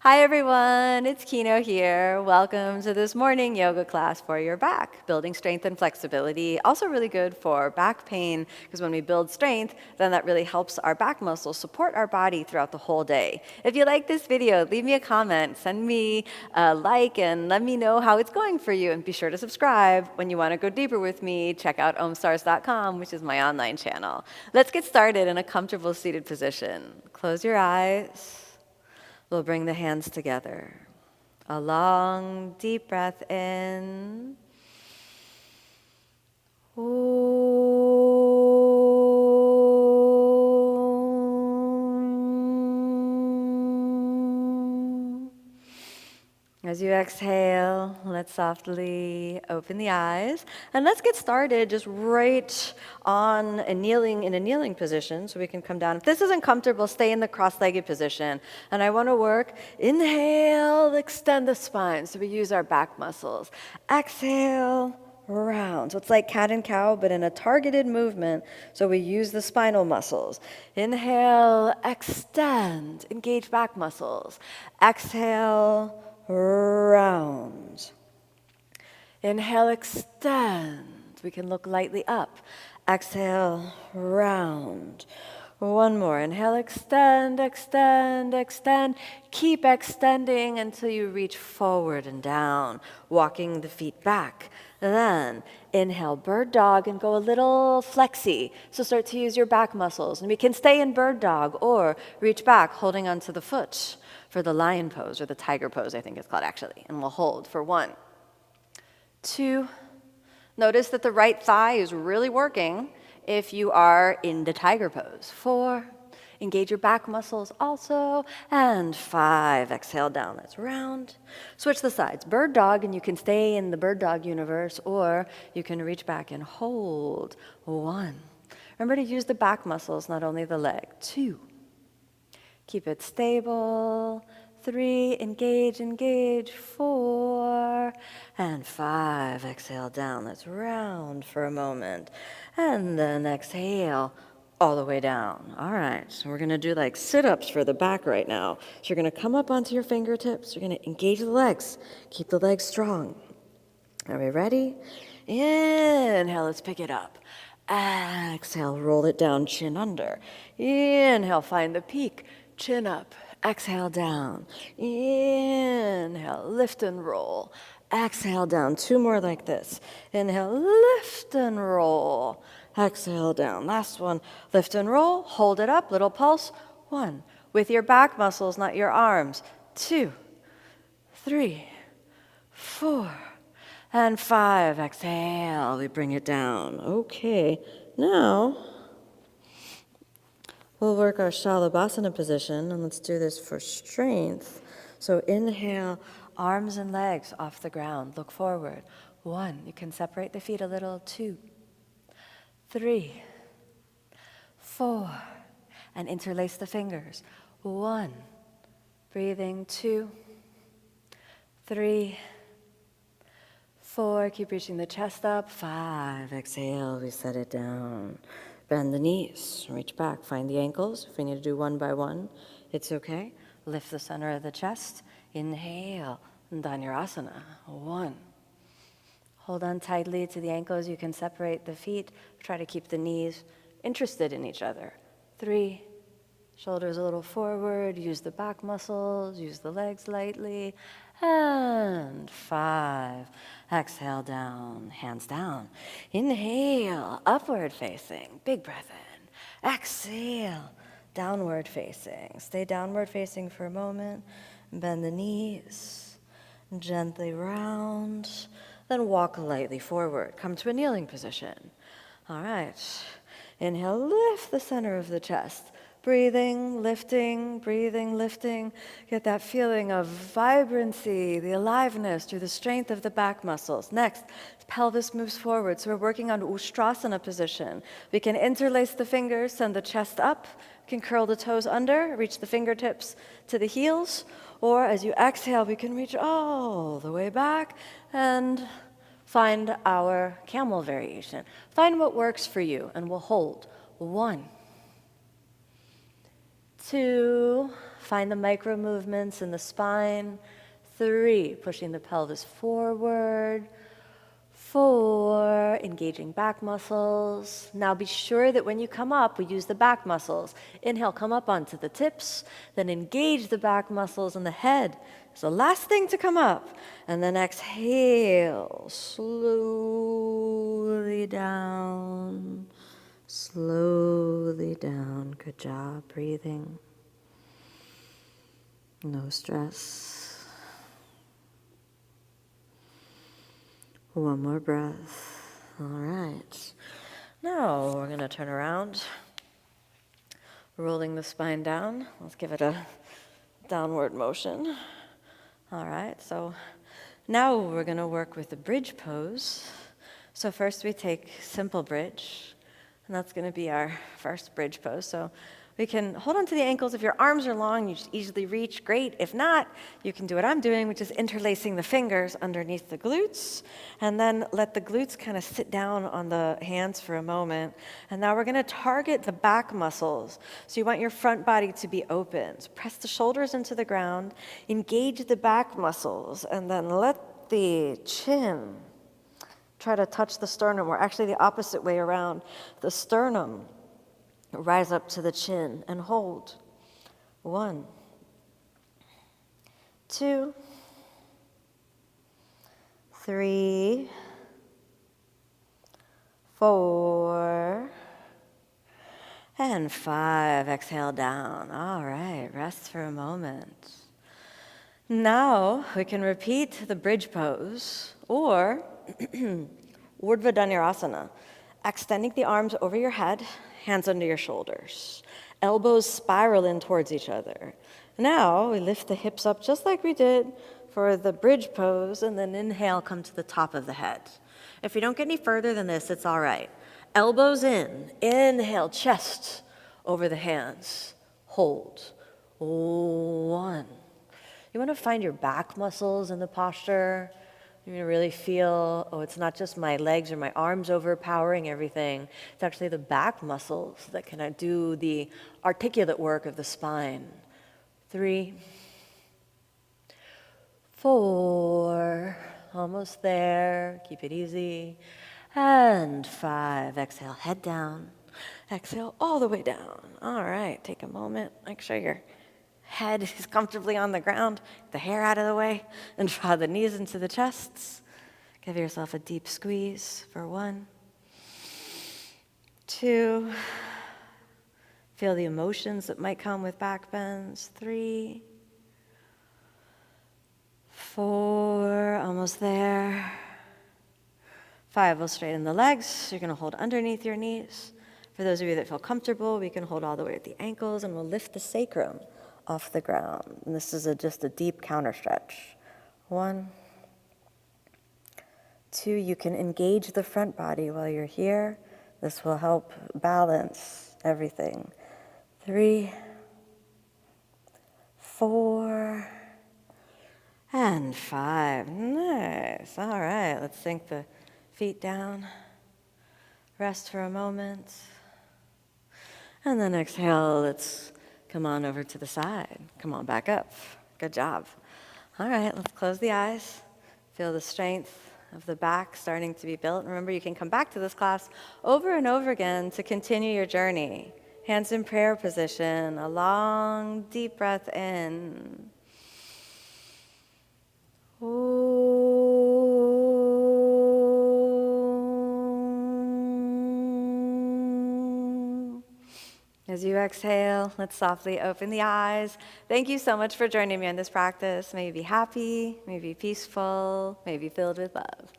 Hi everyone, it's Kino here. Welcome to this morning yoga class for your back. Building strength and flexibility, also really good for back pain, because when we build strength, then that really helps our back muscles support our body throughout the whole day. If you like this video, leave me a comment, send me a like, and let me know how it's going for you. And be sure to subscribe. When you want to go deeper with me, check out Omstars.com, which is my online channel. Let's get started in a comfortable seated position. Close your eyes. We'll bring the hands together. A long, deep breath in. As you exhale, let's softly open the eyes. And let's get started just right on a kneeling position so we can come down. If this isn't comfortable, stay in the cross-legged position. And I want to work, inhale, extend the spine. So we use our back muscles. Exhale, round. So it's like cat and cow, but in a targeted movement. So we use the spinal muscles. Inhale, extend, engage back muscles. Exhale, round. Inhale, extend. We can look lightly up. Exhale, round. One more. Inhale, extend, extend, extend. Keep extending until you reach forward and down, walking the feet back. Then inhale, bird dog, and go a little flexy. So start to use your back muscles. And we can stay in bird dog or reach back, holding onto the foot for the lion pose, or the tiger pose, I think it's called actually. And we'll hold for 1, 2. Notice that the right thigh is really working if you are in the tiger pose. 4. Engage your back muscles also. And 5. Exhale down. Let's round. Switch the sides. Bird dog, and you can stay in the bird dog universe, or you can reach back and hold. 1. Remember to use the back muscles, not only the leg. 2. Keep it stable. 3, engage, engage. 4, and 5. Exhale down. Let's round for a moment. And then exhale all the way down. All right, so we're going to do like sit-ups for the back right now. So you're going to come up onto your fingertips. You're going to engage the legs. Keep the legs strong. Are we ready? Inhale, let's pick it up. Exhale, roll it down, chin under. Inhale, find the peak. Chin up, exhale down. Inhale, lift and roll. Exhale down, 2 more like this. Inhale, lift and roll. Exhale down. Last one, lift and roll. Hold it up, little pulse. 1, with your back muscles, not your arms. 2, 3, 4, and 5. Exhale, we bring it down. Okay, now we'll work our Shalabhasana position, and let's do this for strength. So inhale, arms and legs off the ground. Look forward. 1, you can separate the feet a little. 2, 3, 4, and interlace the fingers. 1, breathing. 2, 3, 4, keep reaching the chest up. 5, exhale, we set it down. Bend the knees, reach back, find the ankles. If we need to do one by one, it's okay. Lift the center of the chest. Inhale, Dhanurasana. 1. Hold on tightly to the ankles. You can separate the feet. Try to keep the knees interested in each other. 3. Shoulders a little forward. Use the back muscles. Use the legs lightly. And 5. Exhale down, hands down. Inhale, upward facing. Big breath in. Exhale, downward facing. Stay downward facing for a moment. Bend the knees. Gently round. Then walk lightly forward. Come to a kneeling position. All right. Inhale, lift the center of the chest. Breathing, lifting, breathing, lifting. Get that feeling of vibrancy, the aliveness through the strength of the back muscles. Next, pelvis moves forward. So we're working on Ustrasana position. We can interlace the fingers, send the chest up. We can curl the toes under, reach the fingertips to the heels. Or as you exhale, we can reach all the way back and find our camel variation. Find what works for you, and we'll hold. 1, 2, Find the micro movements in the spine. 3, pushing the pelvis forward. 4, engaging back muscles. Now be sure that when you come up, we use the back muscles. Inhale, come up onto the tips, then engage the back muscles in the head. It's the last thing to come up. And then exhale, slowly down, slowly down. Good job, breathing. No stress. One more breath. All right. Now we're going to turn around, rolling the spine down. Let's give it a downward motion. All right, so now we're going to work with the bridge pose. So first we take simple bridge, and that's going to be our first bridge pose. So we can hold on to the ankles. If your arms are long, you just easily reach, great. If not, you can do what I'm doing, which is interlacing the fingers underneath the glutes, and then let the glutes kind of sit down on the hands for a moment. And now we're going to target the back muscles. So you want your front body to be open. So press the shoulders into the ground, engage the back muscles, and then let the chin try to touch the sternum, or actually the opposite way around. The sternum rise up to the chin and hold. 1, 2, 3, 4, and 5. Exhale down. All right, rest for a moment. Now we can repeat the bridge pose, or Urdhva Dhanurasana, extending the arms over your head, hands under your shoulders. Elbows spiral in towards each other. Now we lift the hips up just like we did for the bridge pose, and then inhale, come to the top of the head. If you don't get any further than this, it's all right. Elbows in, inhale, chest over the hands. Hold. 1. You want to find your back muscles in the posture. You're going to really feel, oh, it's not just my legs or my arms overpowering everything. It's actually the back muscles that can do the articulate work of the spine. 3, 4, almost there. Keep it easy. And 5, exhale, head down. Exhale all the way down. All right, take a moment. Make sure your head is comfortably on the ground, get the hair out of the way, and draw the knees into the chests. Give yourself a deep squeeze for 1, 2. Feel the emotions that might come with back bends. 3, 4, almost there. 5, we'll straighten the legs. You're going to hold underneath your knees. For those of you that feel comfortable, we can hold all the way at the ankles, and we'll lift the sacrum off the ground. And this is just a deep counter stretch. 1, 2, you can engage the front body while you're here. This will help balance everything. 3, 4, and 5. Nice. All right, let's sink the feet down. Rest for a moment. And then exhale, let's come on over to the side. Come on back up. Good job. All right, let's close the eyes. Feel the strength of the back starting to be built. Remember, you can come back to this class over and over again to continue your journey. Hands in prayer position, a long, deep breath in. As you exhale, let's softly open the eyes. Thank you so much for joining me on this practice. May you be happy, may you be peaceful, may you be filled with love.